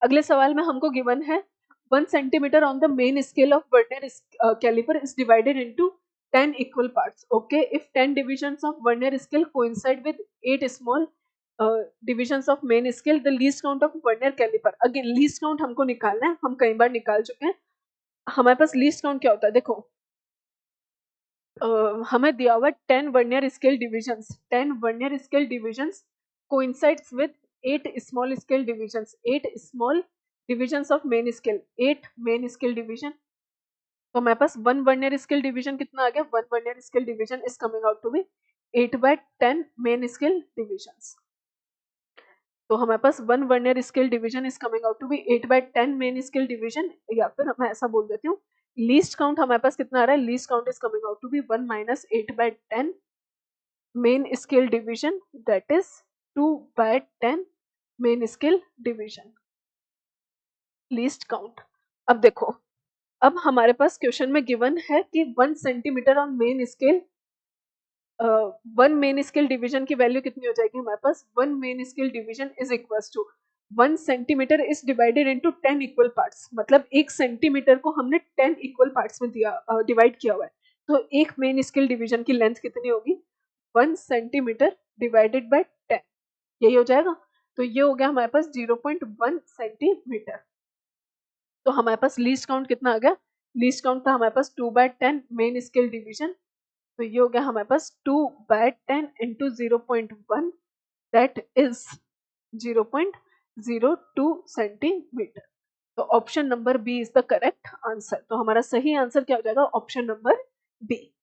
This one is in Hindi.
अगले सवाल में हमको गिवन है 1 centimetre on the main scale of vernier calliper is divided into 10 equal parts. Okay, if 10 divisions of vernier scale coincide with 8 small divisions of main scale, the least count of vernier caliper. Again, least count हमको निकालना है, हम कई बार निकाल चुके हैं. हमारे पास लीस्ट काउंट क्या होता है, देखो हमें दिया हुआ 10 vernier scale divisions. 10 vernier scale divisions coincides with 8 small scale divisions. 8 small divisions of main scale. 8 main scale division. तो हमारे पास 1 वर्नियर स्केल डिविजन कितना आ गया? 1 vernier scale division is coming out to be 8/10 main scale divisions. तो हमारे पास 1 vernier scale division is coming out to be 8/10 main scale division. या फिर मैं ऐसा बोल देती हूँ, लीस्ट काउंट हमारे पास कितना आ रहा है? Least count is coming out to be 1 - 8/10 main scale division, that is 2/10 main scale division. Least count. अब देखो, अब हमारे पास क्वेश्चन में गिवन है कि 1 centimetre on main scale, 1 main scale division की वैल्यू कितनी हो जाएगी हमारे पास? 1 main scale division is equals to 1 centimetre is divided into 10 equal parts. मतलब 1 सेंटीमीटर को हमने 10 इक्वल पार्ट्स में दिया, डिवाइड किया हुआ है. तो एक मेन स्केल डिवीजन की लेंथ कितनी होगी? 1 सेंटीमीटर डिवाइडेड बाय 10. यही हो जाएगा. तो ये हो गया हमारे पास 0.1 सेंटीमीटर. तो हमारे पास लीस्ट काउंट कितना आ गया? लीस्ट काउंट था हमारे पास 2/10 मेन स्केल डिवीजन. तो ये हो गया हमारे पास 2/10 इंटू 0.1, दैट इज 0.02 सेंटीमीटर. तो option number B is the correct answer. तो हमारा सही आंसर क्या हो जाएगा? Option number B.